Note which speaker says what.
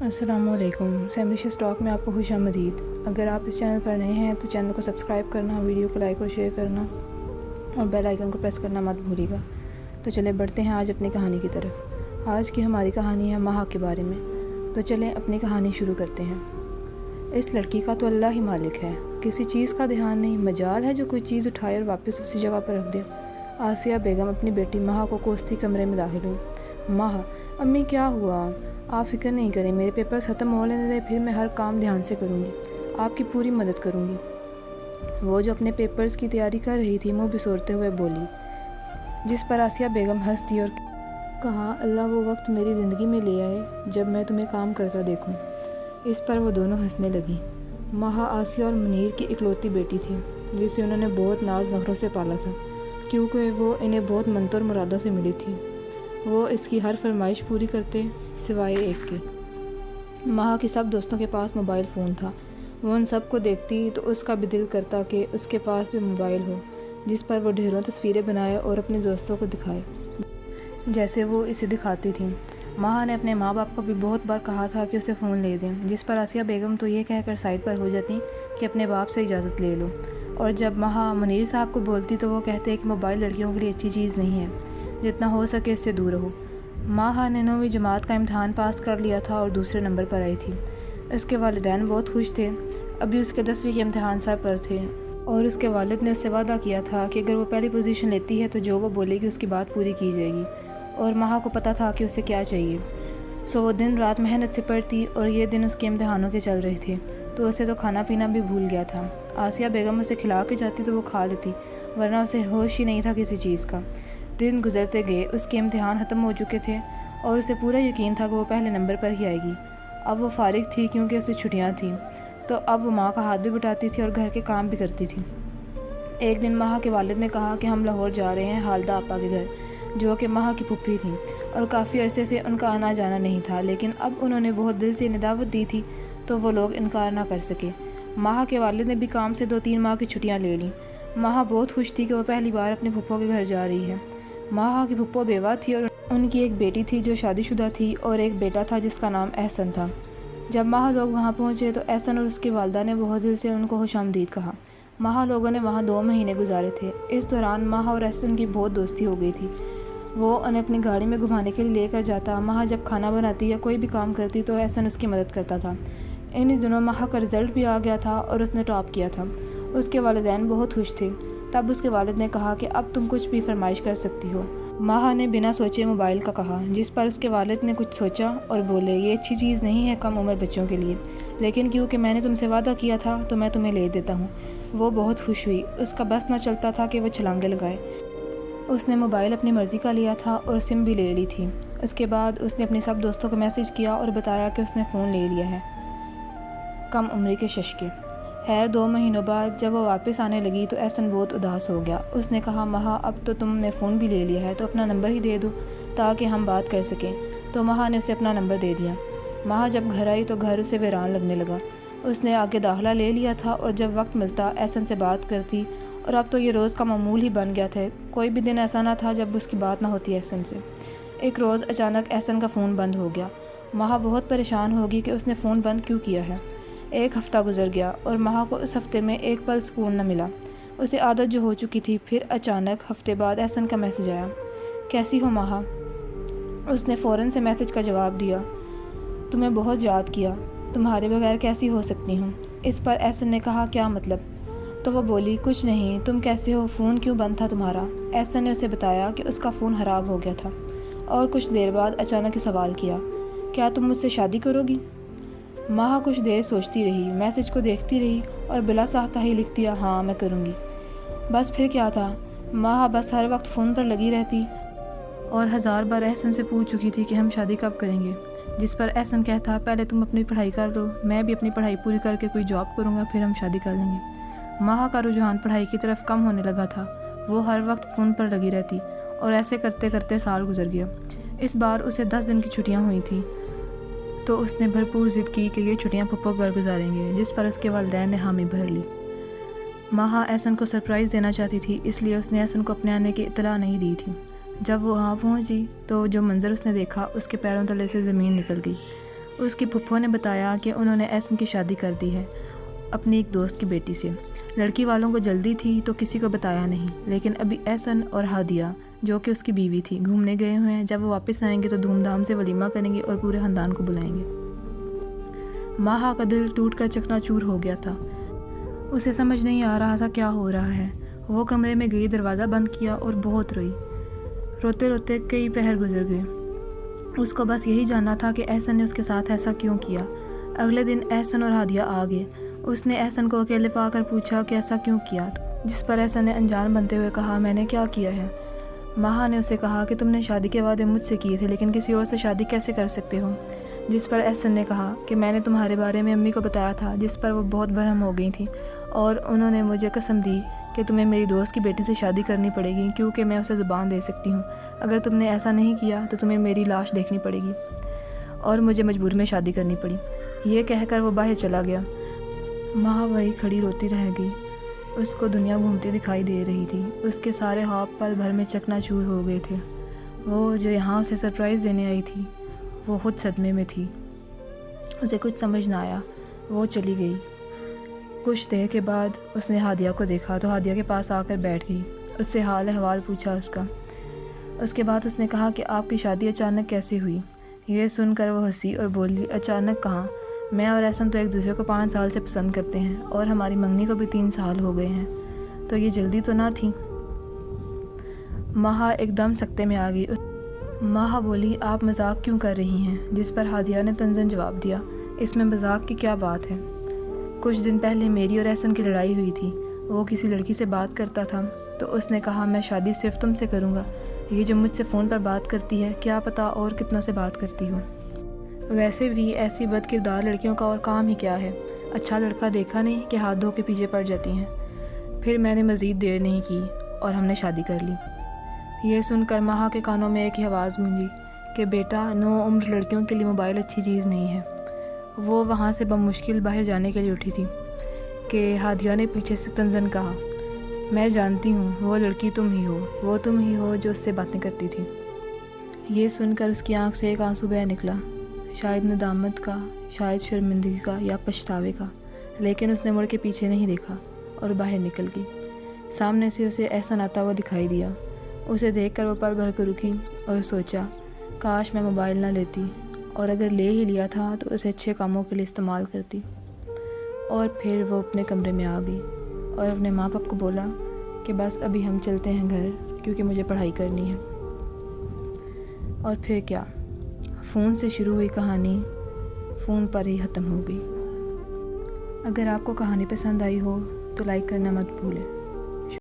Speaker 1: السلام علیکم۔ سیمریشس ٹاک میں آپ کو خوش آمدید۔ اگر آپ اس چینل پر نئے ہیں تو چینل کو سبسکرائب کرنا، ویڈیو کو لائک اور شیئر کرنا اور بیل آئیکن کو پریس کرنا مت بھولیے گا۔ تو چلیں بڑھتے ہیں آج اپنی کہانی کی طرف۔ آج کی ہماری کہانی ہے مہا کے بارے میں۔ تو چلیں اپنی کہانی شروع کرتے ہیں۔ اس لڑکی کا تو اللہ ہی مالک ہے، کسی چیز کا دھیان نہیں، مجال ہے جو کوئی چیز اٹھائے اور واپس اسی جگہ پر رکھ دے۔ آسیہ بیگم اپنی بیٹی مہا کو کوستی کمرے میں داخل ہوئی۔ مہا: امی کیا ہوا؟ آپ فکر نہیں کریں، میرے پیپرز ختم ہو لینے دیں، پھر میں ہر کام دھیان سے کروں گی، آپ کی پوری مدد کروں گی۔ وہ جو اپنے پیپرز کی تیاری کر رہی تھی منہ بسورتے ہوئے بولی، جس پر آسیہ بیگم ہنس دی اور کہا، اللہ وہ وقت میری زندگی میں لے آئے جب میں تمہیں کام کرتا دیکھوں۔ اس پر وہ دونوں ہنسنے لگیں۔ مہا آسیہ اور منیر کی اکلوتی بیٹی تھی جسے انہوں نے بہت ناز نخروں سے پالا تھا، کیونکہ وہ انہیں بہت منتوں اور مرادوں سے ملی تھی۔ وہ اس کی ہر فرمائش پوری کرتے سوائے ایک کی۔ مہا کے سب دوستوں کے پاس موبائل فون تھا۔ وہ ان سب کو دیکھتی تو اس کا بھی دل کرتا کہ اس کے پاس بھی موبائل ہو جس پر وہ ڈھیروں تصویریں بنائے اور اپنے دوستوں کو دکھائے جیسے وہ اسے دکھاتی تھیں۔ مہا نے اپنے ماں باپ کو بھی بہت بار کہا تھا کہ اسے فون لے دیں، جس پر آسیہ بیگم تو یہ کہہ کر سائڈ پر ہو جاتی کہ اپنے باپ سے اجازت لے لو، اور جب مہا منیر صاحب کو بولتی تو وہ کہتے کہ موبائل لڑکیوں کے لیے اچھی چیز نہیں ہے، جتنا ہو سکے اس سے دور رہو۔ مہا نے 9ویں جماعت کا امتحان پاس کر لیا تھا اور دوسرے نمبر پر آئی تھی۔ اس کے والدین بہت خوش تھے۔ ابھی اس کے 10ویں کے امتحان سر پر تھے اور اس کے والد نے اس سے وعدہ کیا تھا کہ اگر وہ پہلی پوزیشن لیتی ہے تو جو وہ بولے گی اس کی بات پوری کی جائے گی، اور مہا کو پتہ تھا کہ اسے کیا چاہیے۔ سو وہ دن رات محنت سے پڑھتی اور یہ دن اس کے امتحانوں کے چل رہے تھے تو اسے تو کھانا پینا بھی بھول گیا تھا۔ آسیہ بیگم اسے کھلا کے جاتی تو وہ کھا لیتی، ورنہ اسے ہوش ہی نہیں تھا کسی چیز کا۔ دن گزرتے گئے، اس کے امتحان ختم ہو چکے تھے اور اسے پورا یقین تھا کہ وہ پہلے نمبر پر ہی آئے گی۔ اب وہ فارغ تھی کیونکہ اسے چھٹیاں تھیں، تو اب وہ ماں کا ہاتھ بھی بٹاتی تھی اور گھر کے کام بھی کرتی تھی۔ ایک دن مہا کے والد نے کہا کہ ہم لاہور جا رہے ہیں حالدہ آپا کے گھر، جو کہ مہا کی پھپھی تھیں اور کافی عرصے سے ان کا آنا جانا نہیں تھا، لیکن اب انہوں نے بہت دل سے انہیں دعوت دی تھی تو وہ لوگ انکار نہ کر سکے۔ مہا کے والد نے بھی کام سے 2-3 ماہ کی چھٹیاں لے لیں۔ مہا بہت خوش تھی کہ وہ پہلی بار اپنے پھپھو کے گھر جا رہی ہے۔ مہا کی پھپھو بیوہ تھی اور ان کی ایک بیٹی تھی جو شادی شدہ تھی اور ایک بیٹا تھا جس کا نام احسن تھا۔ جب مہا لوگ وہاں پہنچے تو احسن اور اس کی والدہ نے بہت دل سے ان کو خوش آمدید کہا۔ مہا لوگوں نے وہاں 2 مہینے گزارے تھے۔ اس دوران مہا اور احسن کی بہت دوستی ہو گئی تھی۔ وہ انہیں اپنی گاڑی میں گھمانے کے لیے لے کر جاتا۔ مہا جب کھانا بناتی یا کوئی بھی کام کرتی تو احسن اس کی مدد کرتا تھا۔ انہی دنوں مہا کا رزلٹ بھی آ گیا تھا اور اس نے ٹاپ کیا تھا۔ اس کے والدین بہت خوش تھے۔ تب اس کے والد نے کہا کہ اب تم کچھ بھی فرمائش کر سکتی ہو۔ مہا نے بنا سوچے موبائل کا کہا، جس پر اس کے والد نے کچھ سوچا اور بولے، یہ اچھی چیز نہیں ہے کم عمر بچوں کے لیے، لیکن کیونکہ میں نے تم سے وعدہ کیا تھا تو میں تمہیں لے دیتا ہوں۔ وہ بہت خوش ہوئی۔ اس کا بس نہ چلتا تھا کہ وہ چھلانگے لگائے۔ اس نے موبائل اپنی مرضی کا لیا تھا اور سم بھی لے لی تھی۔ اس کے بعد اس نے اپنے سب دوستوں کو میسج کیا اور بتایا کہ اس نے فون لے لیا ہے، کم عمری کے ششکے۔ خیر 2 مہینوں بعد جب وہ واپس آنے لگی تو احسن بہت اداس ہو گیا۔ اس نے کہا، مہا اب تو تم نے فون بھی لے لیا ہے تو اپنا نمبر ہی دے دو تاکہ ہم بات کر سکیں۔ تو مہا نے اسے اپنا نمبر دے دیا۔ مہا جب گھر آئی تو گھر اسے ویران لگنے لگا۔ اس نے آگے داخلہ لے لیا تھا اور جب وقت ملتا احسن سے بات کرتی، اور اب تو یہ روز کا معمول ہی بن گیا تھا۔ کوئی بھی دن ایسا نہ تھا جب اس کی بات نہ ہوتی احسن سے۔ ایک روز اچانک احسن کا فون بند ہو گیا۔ مہا بہت پریشان ہوگی کہ اس نے فون بند کیوں کیا ہے۔ 1 ہفتہ گزر گیا اور مہا کو اس ہفتے میں ایک پل سکون نہ ملا۔ اسے عادت جو ہو چکی تھی۔ پھر اچانک ہفتے بعد احسن کا میسج آیا، کیسی ہو مہا؟ اس نے فوراً سے میسج کا جواب دیا، تمہیں بہت یاد کیا، تمہارے بغیر کیسی ہو سکتی ہوں؟ اس پر احسن نے کہا، کیا مطلب؟ تو وہ بولی، کچھ نہیں، تم کیسے ہو، فون کیوں بند تھا تمہارا؟ احسن نے اسے بتایا کہ اس کا فون خراب ہو گیا تھا اور کچھ دیر بعد اچانک ہی سوال کیا، کیا تم مجھ سے شادی کرو گی؟ مہا کچھ دیر سوچتی رہی، میسج کو دیکھتی رہی اور بلا ساختہ ہی لکھ دیا، ہاں میں کروں گی۔ بس پھر کیا تھا، مہا بس ہر وقت فون پر لگی رہتی اور 1000 بار احسن سے پوچھ چکی تھی کہ ہم شادی کب کریں گے، جس پر احسن کہتا، پہلے تم اپنی پڑھائی کر لو، میں بھی اپنی پڑھائی پوری کر کے کوئی جاب کروں گا، پھر ہم شادی کر لیں گے۔ مہا کا رجحان پڑھائی کی طرف کم ہونے لگا تھا۔ وہ ہر وقت فون پر لگی رہتی اور ایسے کرتے کرتے سال گزر گیا۔ اس بار اسے 10 دن کی چھٹیاں ہوئی تھیں تو اس نے بھرپور ضد کی کہ یہ چھٹیاں پھپھو گھر گزاریں گے، جس پر اس کے والدین نے حامی بھر لی۔ مہا احسن کو سرپرائز دینا چاہتی تھی، اس لیے اس نے احسن کو اپنے آنے کی اطلاع نہیں دی تھی۔ جب وہ وہاں پہنچی تو جو منظر اس نے دیکھا اس کے پیروں تلے سے زمین نکل گئی۔ اس کی پھپھو نے بتایا کہ انہوں نے احسن کی شادی کر دی ہے اپنی ایک دوست کی بیٹی سے۔ لڑکی والوں کو جلدی تھی تو کسی کو بتایا نہیں، لیکن ابھی احسن اور ہادیہ جو کہ اس کی بیوی تھی گھومنے گئے ہوئے ہیں۔ جب وہ واپس آئیں گے تو دھوم دھام سے ولیمہ کریں گے اور پورے خاندان کو بلائیں گے۔ ماہا کا دل ٹوٹ کر چکنا چور ہو گیا تھا۔ اسے سمجھ نہیں آ رہا تھا کیا ہو رہا ہے۔ وہ کمرے میں گئی، دروازہ بند کیا اور بہت روئی۔ روتے روتے کئی پہر گزر گئے۔ اس کو بس یہی جاننا تھا کہ احسن نے اس کے ساتھ ایسا کیوں کیا۔ اگلے دن احسن اور ہادیہ آ گئے۔ اس نے احسن کو اکیلے پا کر پوچھا کہ ایسا کیوں کیا، جس پر احسن نے انجان بنتے ہوئے کہا میں نے کیا کیا ہے۔ ماہا نے اسے کہا کہ تم نے شادی کے وعدے مجھ سے کیے تھے لیکن کسی اور سے شادی کیسے کر سکتے ہو، جس پر احسن نے کہا کہ میں نے تمہارے بارے میں امی کو بتایا تھا، جس پر وہ بہت برہم ہو گئی تھیں اور انہوں نے مجھے قسم دی کہ تمہیں میری دوست کی بیٹی سے شادی کرنی پڑے گی کیونکہ میں اسے زبان دے سکتی ہوں۔ اگر تم نے ایسا نہیں کیا تو تمہیں میری لاش دیکھنی پڑے گی، اور مجھے مجبوری میں شادی کرنی پڑی۔ یہ کہہ کر وہ باہر چلا گیا۔ ماہا وہی کھڑی روتی رہ گئی۔ اس کو دنیا گھومتی دکھائی دے رہی تھی۔ اس کے سارے خواب پل بھر میں چکنا چور ہو گئے تھے۔ وہ جو یہاں اسے سرپرائز دینے آئی تھی وہ خود صدمے میں تھی۔ اسے کچھ سمجھ نہ آیا۔ وہ چلی گئی۔ کچھ دیر کے بعد اس نے ہادیہ کو دیکھا تو ہادیہ کے پاس آ کر بیٹھ گئی۔ اس سے حال احوال پوچھا اس کا۔ اس کے بعد اس نے کہا کہ آپ کی شادی اچانک کیسے ہوئی؟ یہ سن کر وہ ہنسی اور بولی اچانک کہاں، میں اور احسن تو ایک دوسرے کو 5 سال سے پسند کرتے ہیں اور ہماری منگنی کو بھی 3 سال ہو گئے ہیں، تو یہ جلدی تو نہ تھی؟ ماہا ایک دم سکتے میں آ گئی۔ ماہا بولی آپ مذاق کیوں کر رہی ہیں؟ جس پر ہادیہ نے طنزاً جواب دیا اس میں مذاق کی کیا بات ہے؟ کچھ دن پہلے میری اور احسن کی لڑائی ہوئی تھی۔ وہ کسی لڑکی سے بات کرتا تھا تو اس نے کہا میں شادی صرف تم سے کروں گا، یہ جو مجھ سے فون پر بات کرتی ہے کیا پتہ اور کتنا سے بات کرتی ہوں۔ ویسے بھی ایسی بد کردار لڑکیوں کا اور کام ہی کیا ہے، اچھا لڑکا دیکھا نہیں کہ ہاتھ دھو کے پیچھے پڑ جاتی ہیں۔ پھر میں نے مزید دیر نہیں کی اور ہم نے شادی کر لی۔ یہ سن کر ماہا کے کانوں میں ایک ہی آواز گونجی کہ بیٹا، نو عمر لڑکیوں کے لیے موبائل اچھی چیز نہیں ہے۔ وہ وہاں سے بمشکل باہر جانے کے لیے اٹھی تھی کہ ہادیہ نے پیچھے سے طنزاً کہا میں جانتی ہوں وہ لڑکی تم ہی ہو جو اس سے باتیں کرتی تھی۔ یہ سن کر اس کی آنکھ سے ایک آنسو بہہ نکلا، شاید ندامت کا، شاید شرمندگی کا یا پچھتاوے کا، لیکن اس نے مڑ کے پیچھے نہیں دیکھا اور باہر نکل گئی۔ سامنے سے اسے احسن آتا ہوا دکھائی دیا۔ اسے دیکھ کر وہ پل بھر کر رکی اور سوچا کاش میں موبائل نہ لیتی، اور اگر لے ہی لیا تھا تو اسے اچھے کاموں کے لیے استعمال کرتی۔ اور پھر وہ اپنے کمرے میں آ گئی اور اپنے ماں باپ کو بولا کہ بس ابھی ہم چلتے ہیں گھر کیونکہ مجھے پڑھائی کرنی ہے۔ اور پھر کیا، فون سے شروع ہوئی کہانی فون پر ہی ختم ہو گئی۔ اگر آپ کو کہانی پسند آئی ہو تو لائک کرنا مت بھولیں۔